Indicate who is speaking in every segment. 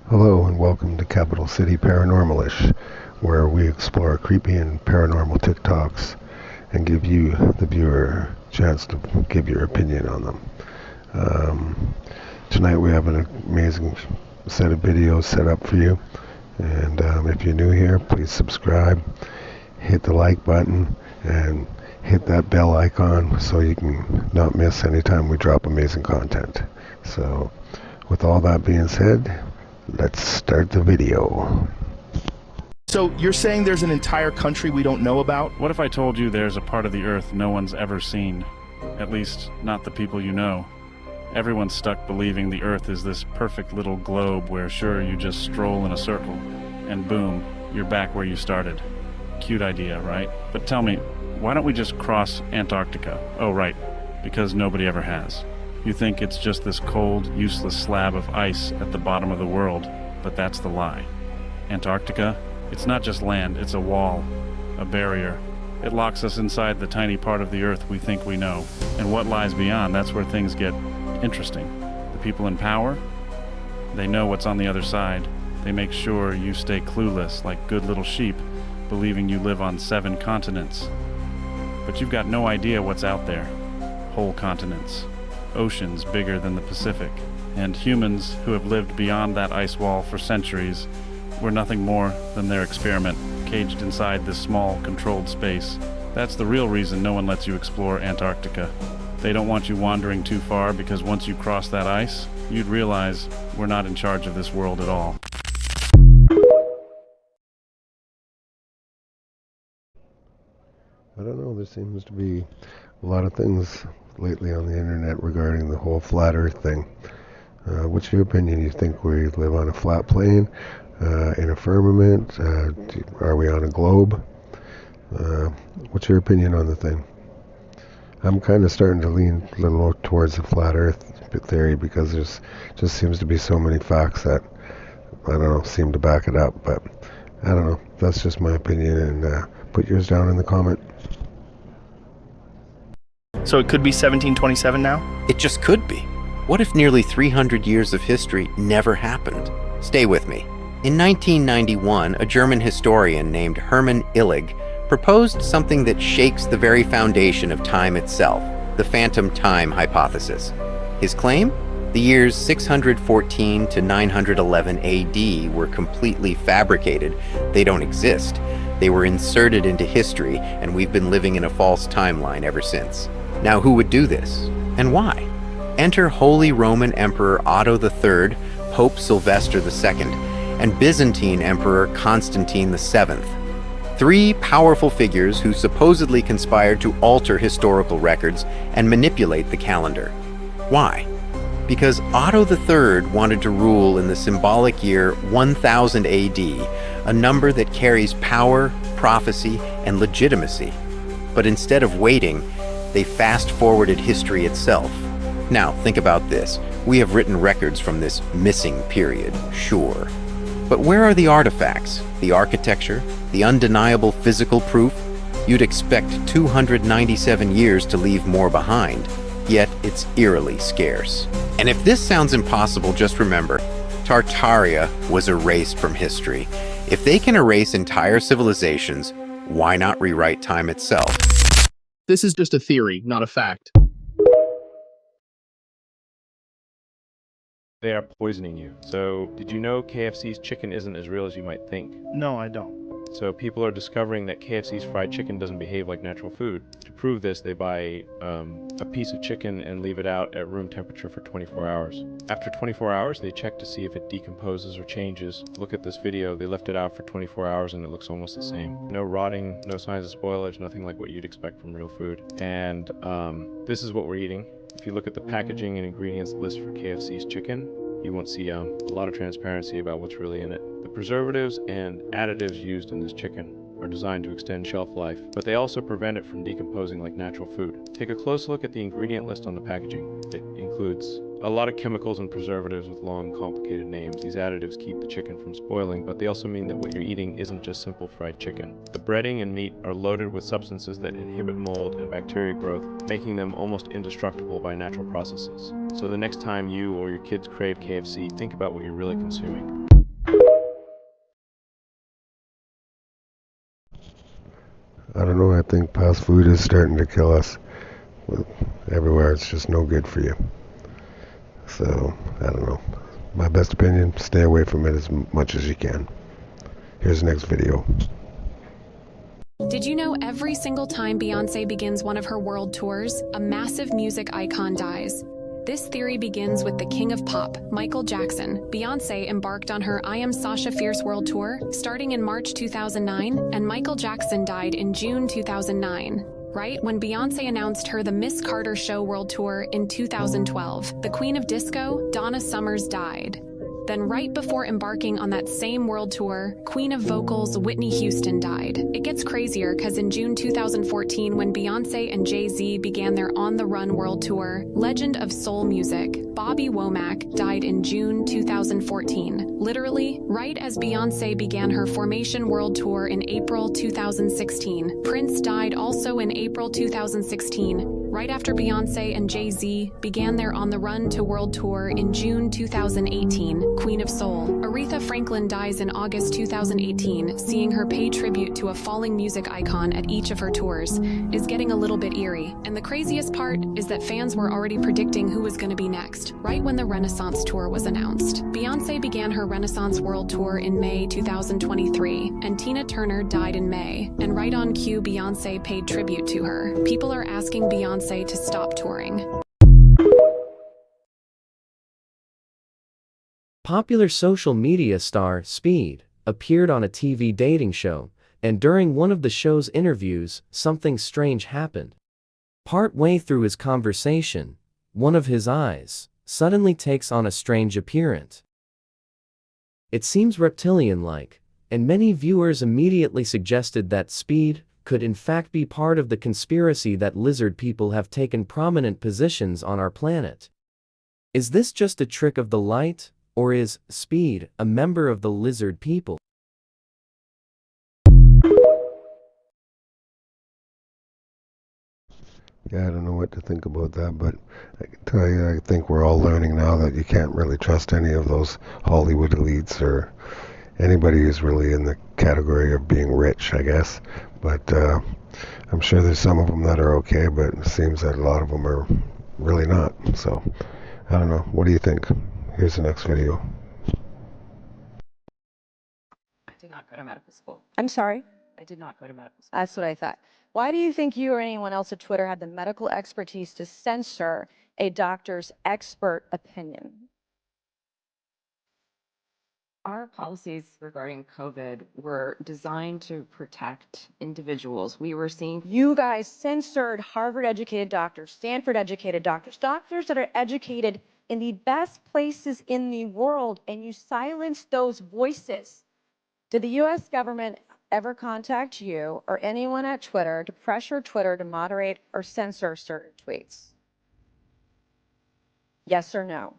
Speaker 1: Hello and welcome to Capital City Paranormalish, where we explore creepy and paranormal TikToks and give you, the viewer, a chance to give your opinion on them. Tonight we have an amazing set of videos set up for you, and if you're new here, please subscribe, hit the like button, and hit that bell icon so you can not miss any time we drop amazing content. So, with all that being said, let's start the video.
Speaker 2: So you're saying there's an entire country we don't know about?
Speaker 3: What if I told you there's a part of the Earth no one's ever seen? At least, not the people you know. Everyone's stuck believing the Earth is this perfect little globe where sure, you just stroll in a circle, and boom, you're back where you started. Cute idea, right? But tell me, why don't we just cross Antarctica? Oh right, because nobody ever has. You think it's just this cold, useless slab of ice at the bottom of the world, but that's the lie. Antarctica? It's not just land, it's a wall, a barrier. It locks us inside the tiny part of the Earth we think we know. And what lies beyond, that's where things get interesting. The people in power? They know what's on the other side. They make sure you stay clueless like good little sheep, believing you live on 7 continents. But you've got no idea what's out there. Whole continents. Oceans bigger than the Pacific, and humans who have lived beyond that ice wall for centuries were nothing more than their experiment, caged inside this small, controlled space. That's the real reason no one lets you explore Antarctica. They don't want you wandering too far because once you cross that ice, you'd realize we're not in charge of this world at all.
Speaker 1: I don't know, there seems to be a lot of things lately on the internet regarding the whole flat earth thing. What's your opinion? You think we live on a flat plane, in a firmament? Are we on a globe? What's your opinion on the thing? I'm kind of starting to lean a little more towards the flat earth theory because there's just seems to be so many facts that, I don't know, seem to back it up, but I don't know. That's just my opinion, and put yours down in the comment.
Speaker 2: So it could be 1727 now?
Speaker 4: It just could be. What if nearly 300 years of history never happened? Stay with me. In 1991, a German historian named Hermann Illig proposed something that shakes the very foundation of time itself, the phantom time hypothesis. His claim? The years 614 to 911 AD were completely fabricated. They don't exist. They were inserted into history, and we've been living in a false timeline ever since. Now, who would do this, and why? Enter Holy Roman Emperor Otto III, Pope Sylvester II, and Byzantine Emperor Constantine VII. 3 powerful figures who supposedly conspired to alter historical records and manipulate the calendar. Why? Because Otto III wanted to rule in the symbolic year 1000 AD, a number that carries power, prophecy, and legitimacy. But instead of waiting, they fast-forwarded history itself. Now, think about this. We have written records from this missing period, sure. But where are the artifacts, the architecture, the undeniable physical proof? You'd expect 297 years to leave more behind, yet it's eerily scarce. And if this sounds impossible, just remember, Tartaria was erased from history. If they can erase entire civilizations, why not rewrite time itself?
Speaker 5: This is just a theory, not a fact.
Speaker 6: They are poisoning you. So, did you know KFC's chicken isn't as real as you might think?
Speaker 7: No, I don't.
Speaker 6: So people are discovering that KFC's fried chicken doesn't behave like natural food. To prove this, they buy a piece of chicken and leave it out at room temperature for 24 hours. After 24 hours, they check to see if it decomposes or changes. Look at this video. They left it out for 24 hours and it looks almost the same. No rotting, no signs of spoilage, nothing like what you'd expect from real food. And this is what we're eating. If you look at the packaging and ingredients list for KFC's chicken, you won't see a lot of transparency about what's really in it. The preservatives and additives used in this chicken are designed to extend shelf life, but they also prevent it from decomposing like natural food. Take a close look at the ingredient list on the packaging. It includes a lot of chemicals and preservatives with long, complicated names. These additives keep the chicken from spoiling, but they also mean that what you're eating isn't just simple fried chicken. The breading and meat are loaded with substances that inhibit mold and bacteria growth, making them almost indestructible by natural processes. So the next time you or your kids crave KFC, think about what you're really consuming.
Speaker 1: I don't know, I think fast food is starting to kill us. Everywhere, it's just no good for you. So, I don't know. My best opinion, stay away from it as much as you can. Here's the next video.
Speaker 7: Did you know every single time Beyoncé begins one of her world tours, a massive music icon dies? This theory begins with the king of pop, Michael Jackson. Beyoncé embarked on her I Am Sasha Fierce World Tour starting in March 2009, and Michael Jackson died in June 2009. Right when Beyoncé announced her The Miss Carter Show World Tour in 2012, the Queen of Disco, Donna Summers, died. Then right before embarking on that same world tour, Queen of Vocals Whitney Houston died. It gets crazier because in June 2014, when Beyoncé and Jay-Z began their On the Run world tour, legend of soul music, Bobby Womack, died in June 2014. Literally, right as Beyoncé began her Formation world tour in April 2016. Prince died also in April 2016, right after Beyoncé and Jay-Z began their On the Run to world tour in June 2018. Queen of Soul. Aretha Franklin dies in August 2018, seeing her pay tribute to a falling music icon at each of her tours is getting a little bit eerie. And the craziest part is that fans were already predicting who was going to be next, right when the Renaissance tour was announced. Beyoncé began her Renaissance World Tour in May 2023, and Tina Turner died in May. And right on cue, Beyoncé paid tribute to her. People are asking Beyoncé to stop touring.
Speaker 8: Popular social media star Speed appeared on a TV dating show, and during one of the show's interviews, something strange happened. Partway through his conversation, one of his eyes suddenly takes on a strange appearance. It seems reptilian-like, and many viewers immediately suggested that Speed could in fact be part of the conspiracy that lizard people have taken prominent positions on our planet. Is this just a trick of the light? Or is Speed a member of the lizard people?
Speaker 1: Yeah, I don't know what to think about that, but I can tell you, I think we're all learning now that you can't really trust any of those Hollywood elites or anybody who's really in the category of being rich, I guess. But I'm sure there's some of them that are okay, but it seems that a lot of them are really not. So, I don't know. What do you think? Here's the next video.
Speaker 9: I did not go to medical school.
Speaker 10: I'm sorry?
Speaker 9: I did not go to medical school.
Speaker 10: That's what I thought. Why do you think you or anyone else at Twitter had the medical expertise to censor a doctor's expert opinion?
Speaker 9: Our policies regarding COVID were designed to protect individuals. We were seeing
Speaker 10: You guys censored Harvard-educated doctors, Stanford-educated doctors, doctors that are educated in the best places in the world, and you silenced those voices. Did the U.S. government ever contact you or anyone at Twitter to pressure Twitter to moderate or censor certain tweets? Yes or no?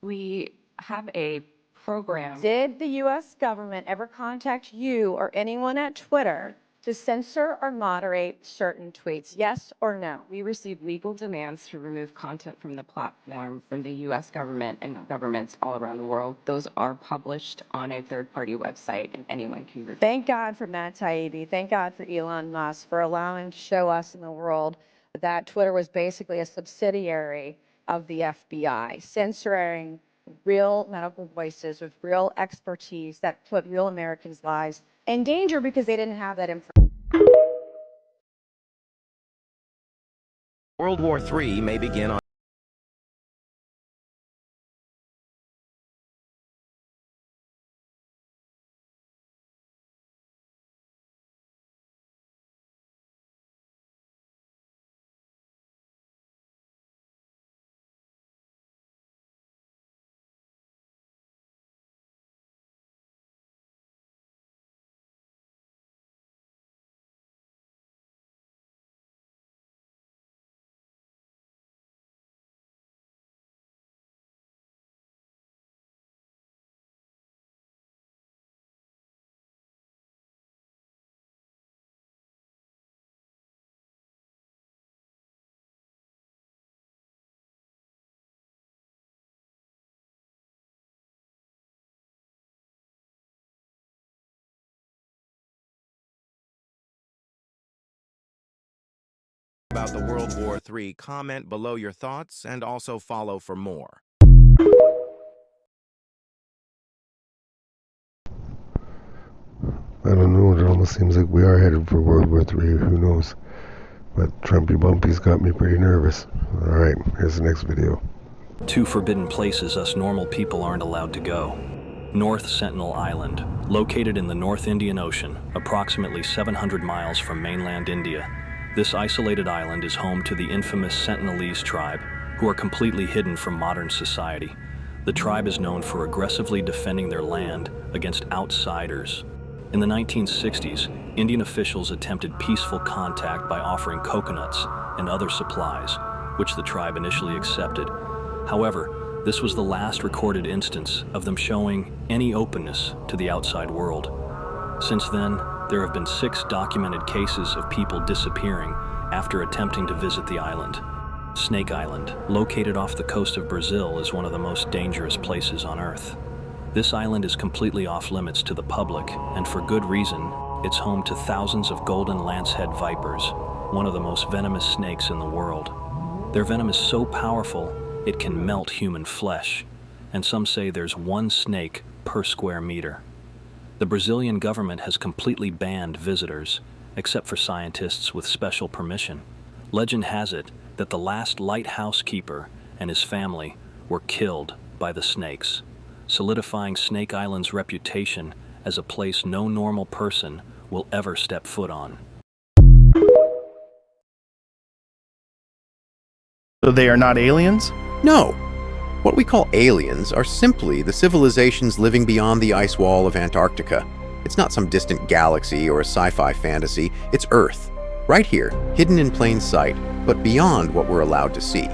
Speaker 9: we have a program.
Speaker 10: Did the U.S. government ever contact you or anyone at Twitter to censor or moderate certain tweets? Yes or no?
Speaker 9: We received legal demands to remove content from the platform from the U.S. government and governments all around the world. Those are published on a third-party website, and anyone can review.
Speaker 10: Thank God for Matt Taibbi. Thank God for Elon Musk for allowing to show us in the world that Twitter was basically a subsidiary of the FBI, censoring real medical voices with real expertise that put real Americans' lives in danger because they didn't have that information.
Speaker 11: World War III may begin on about the World War III, comment below your thoughts and also follow for more.
Speaker 1: I don't know, it almost seems like we are headed for World War III, who knows? But Trumpy Bumpy's got me pretty nervous. Alright, here's the next video.
Speaker 12: 2 forbidden places us normal people aren't allowed to go. North Sentinel Island, located in the North Indian Ocean, approximately 700 miles from mainland India. This isolated island is home to the infamous Sentinelese tribe, who are completely hidden from modern society. The tribe is known for aggressively defending their land against outsiders. In the 1960s, Indian officials attempted peaceful contact by offering coconuts and other supplies, which the tribe initially accepted. However, this was the last recorded instance of them showing any openness to the outside world. Since then, there have been 6 documented cases of people disappearing after attempting to visit the island. Snake Island, located off the coast of Brazil, is one of the most dangerous places on Earth. This island is completely off limits to the public, and for good reason. It's home to thousands of golden lancehead vipers, one of the most venomous snakes in the world. Their venom is so powerful, it can melt human flesh, and some say there's 1 snake per square meter. The Brazilian government has completely banned visitors, except for scientists with special permission. Legend has it that the last lighthouse keeper and his family were killed by the snakes, solidifying Snake Island's reputation as a place no normal person will ever step foot on.
Speaker 2: So they are not aliens?
Speaker 4: No. What we call aliens are simply the civilizations living beyond the ice wall of Antarctica. It's not some distant galaxy or a sci-fi fantasy, it's Earth. Right here, hidden in plain sight, but beyond what we're allowed to see.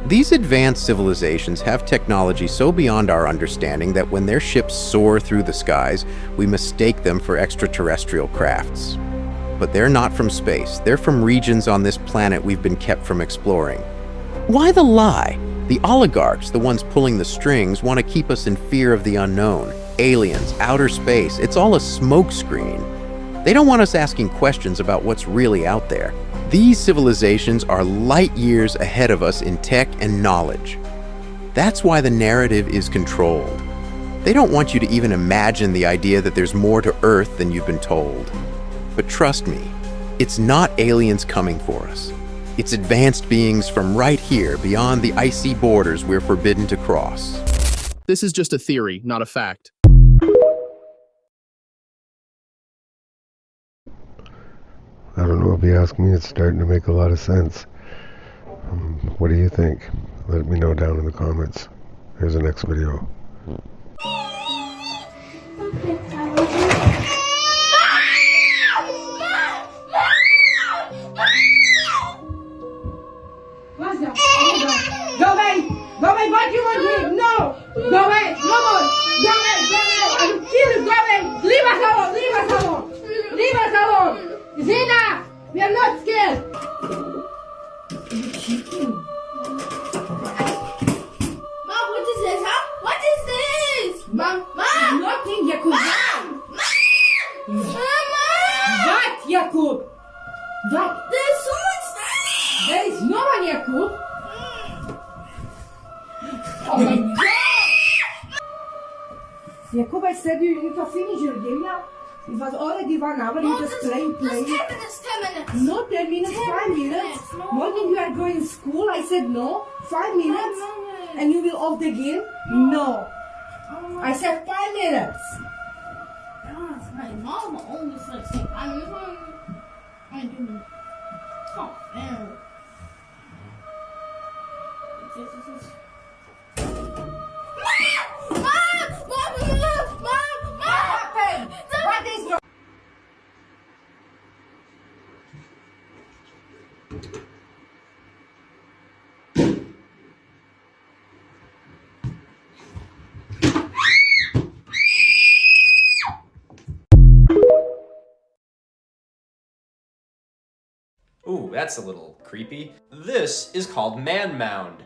Speaker 4: These advanced civilizations have technology so beyond our understanding that when their ships soar through the skies, we mistake them for extraterrestrial crafts. But they're not from space, they're from regions on this planet we've been kept from exploring. Why the lie? The oligarchs, the ones pulling the strings, want to keep us in fear of the unknown. Aliens, outer space, it's all a smokescreen. They don't want us asking questions about what's really out there. These civilizations are light years ahead of us in tech and knowledge. That's why the narrative is controlled. They don't want you to even imagine the idea that there's more to Earth than you've been told. But trust me, it's not aliens coming for us. It's advanced beings from right here, beyond the icy borders we're forbidden to cross.
Speaker 5: This is just a theory, not a fact.
Speaker 1: I don't know, if you ask me, it's starting to make a lot of sense. What do you think? Let me know down in the comments. Here's the next video.
Speaker 13: Go away! Go away! What do you want here? No! Go away! No more! Go away! Go away! I will kill you! Go away! Leave us alone! Leave us alone! Leave us alone! Zina! We are not scared! Mom, what is this, huh? What is this? Mom! Mom! Nothing, Jakub! Mom! Mama! What, Jakub? What? There's someone standing! There is no one, Jakub! Oh my God! Jakub, I said you can finish your game now. It was already 1 hour, you just playing.
Speaker 14: 10 minutes, 10 minutes.
Speaker 13: No, 10 minutes, 5 minutes.
Speaker 14: No.
Speaker 13: Morning you are going to school, I said no. 5 minutes. And you will off the game? No. I said 5 minutes.
Speaker 14: My mom always like saying, I'm doing it. It's not fair.
Speaker 13: What is your...
Speaker 15: Ooh, that's a little creepy. This is called Man Mound.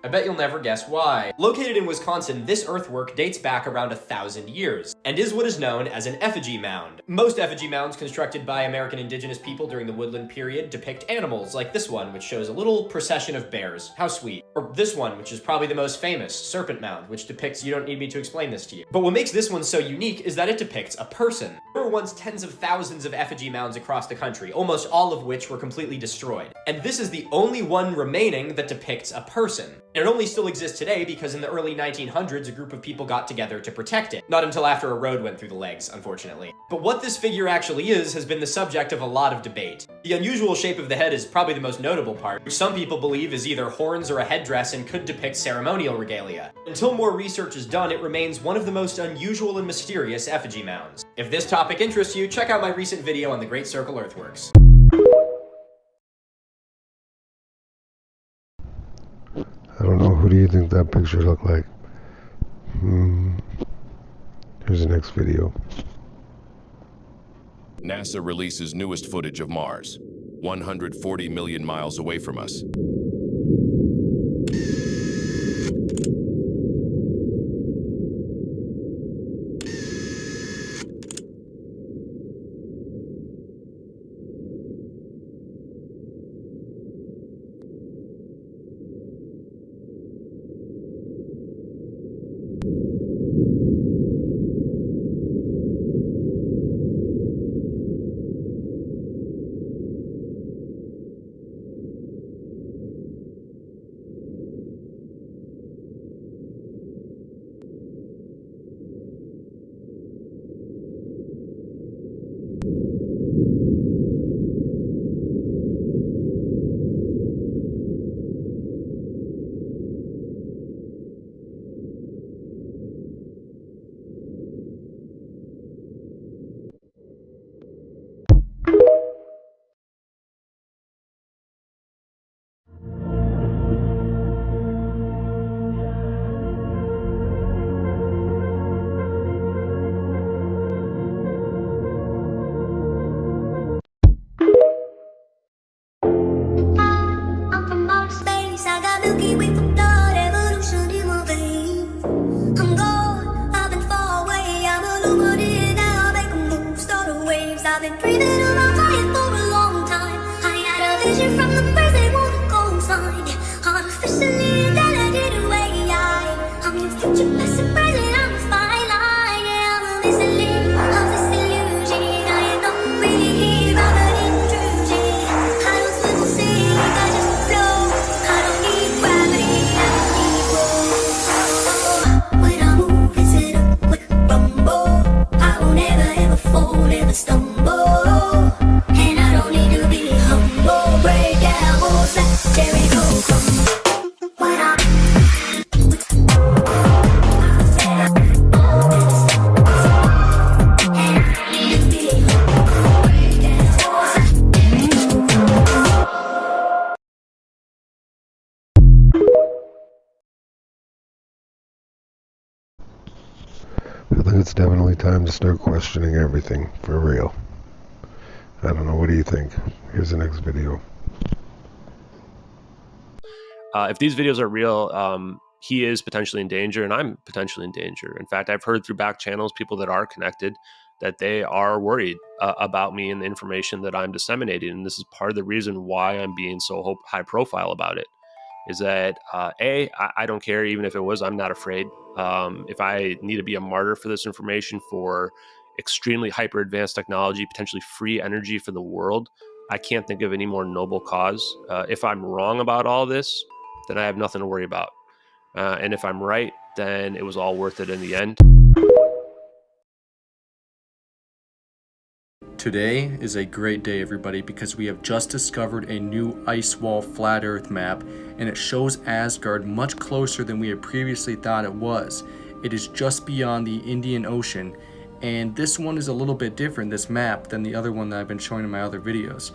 Speaker 15: I bet you'll never guess why. Located in Wisconsin, this earthwork dates back around 1,000 years. and is what is known as an effigy mound. Most effigy mounds constructed by American indigenous people during the woodland period depict animals, like this one, which shows a little procession of bears. How sweet. Or this one, which is probably the most famous, Serpent Mound, which depicts, you don't need me to explain this to you. But what makes this one so unique is that it depicts a person. There were once tens of thousands of effigy mounds across the country, almost all of which were completely destroyed. And this is the only one remaining that depicts a person. And it only still exists today because in the early 1900s, a group of people got together to protect it. Not until after a road went through the legs, unfortunately. But what this figure actually is has been the subject of a lot of debate. The unusual shape of the head is probably the most notable part, which some people believe is either horns or a headdress and could depict ceremonial regalia. Until more research is done, it remains one of the most unusual and mysterious effigy mounds. If this topic interests you, check out my recent video on the Great Circle Earthworks.
Speaker 1: I don't know, who do you think that picture looked like? Here's the next video.
Speaker 16: NASA releases newest footage of Mars, 140 million miles away from us.
Speaker 1: I think it's definitely time to start questioning everything, for real. I don't know, what do you think? Here's the next video.
Speaker 17: If these videos are real, he is potentially in danger, and I'm potentially in danger. In fact, I've heard through back channels, people that are connected, that they are worried about me and the information that I'm disseminating. And this is part of the reason why I'm being so high profile about it, is that, I don't care. Even if it was, I'm not afraid. If I need to be a martyr for this information, for extremely hyper advanced technology, potentially free energy for the world, I can't think of any more noble cause. If I'm wrong about all this, then I have nothing to worry about. And if I'm right, then it was all worth it in the end.
Speaker 18: Today is a great day, everybody, because we have just discovered a new ice wall flat earth map, and it shows Asgard much closer than we had previously thought it was. It is just beyond the Indian Ocean, and this one is a little bit different, this map, than the other one that I've been showing in my other videos.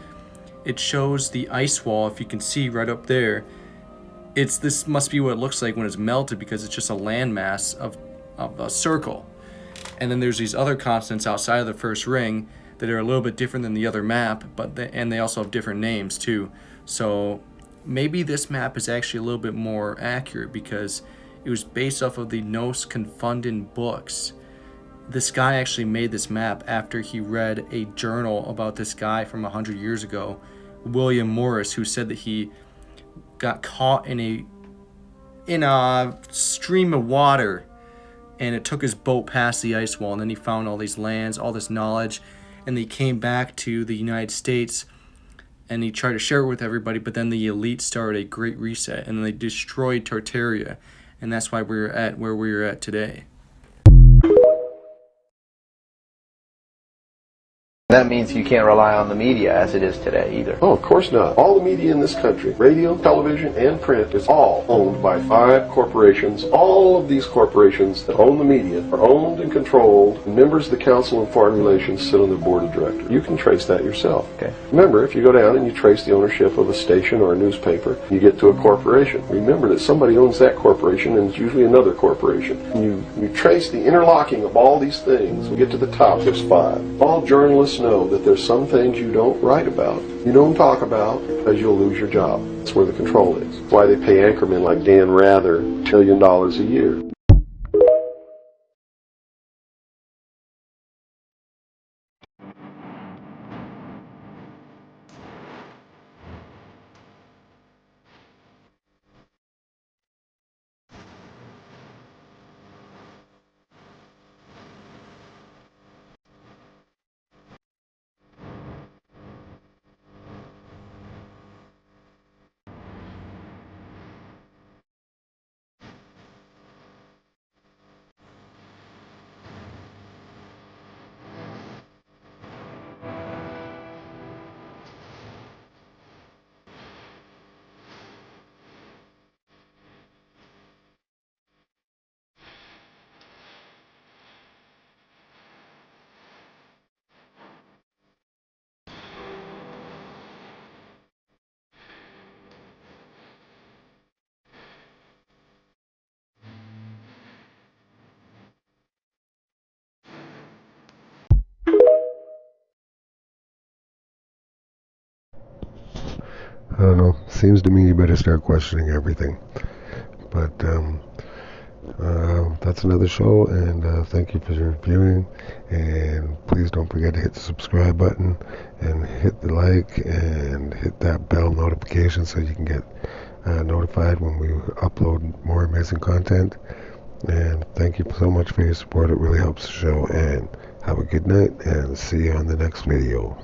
Speaker 18: It shows the ice wall, if you can see right up there. This must be what it looks like when it's melted, because it's just a landmass of a circle. And then there's these other continents outside of the first ring that are a little bit different than the other map, and they also have different names too. So maybe this map is actually a little bit more accurate, because it was based off of the Nos Confunden books. this guy actually made this map after he read a journal about this guy from 100 years ago, William Morris, who said that he got caught in a stream of water, and it took his boat past the ice wall, and then he found all these lands, all this knowledge, and he came back to the United States, and he tried to share it with everybody, but then the elite started a great reset, and they destroyed Tartaria, and that's why we're at where we're at today.
Speaker 19: That means you can't rely on the media as it is today either.
Speaker 20: Oh, of course not. All the media in this country, radio, television, and print, is all owned by 5 corporations. All of these corporations that own the media are owned and controlled, and members of the Council on Foreign Relations sit on the board of directors. You can trace that yourself.
Speaker 19: Okay.
Speaker 20: Remember, if you go down and you trace the ownership of a station or a newspaper, you get to a corporation. Remember that somebody owns that corporation, and it's usually another corporation. And you trace the interlocking of all these things. We get to the top, there's 5. All journalists know that there's some things you don't write about, you don't talk about, because you'll lose your job. That's where the control is. That's why they pay anchormen like Dan Rather $1 million a year.
Speaker 1: I don't know. Seems to me you better start questioning everything. But that's another show, and thank you for viewing. And please don't forget to hit the subscribe button and hit the like and hit that bell notification so you can get notified when we upload more amazing content. And thank you so much for your support. It really helps the show. And have a good night, and see you on the next video.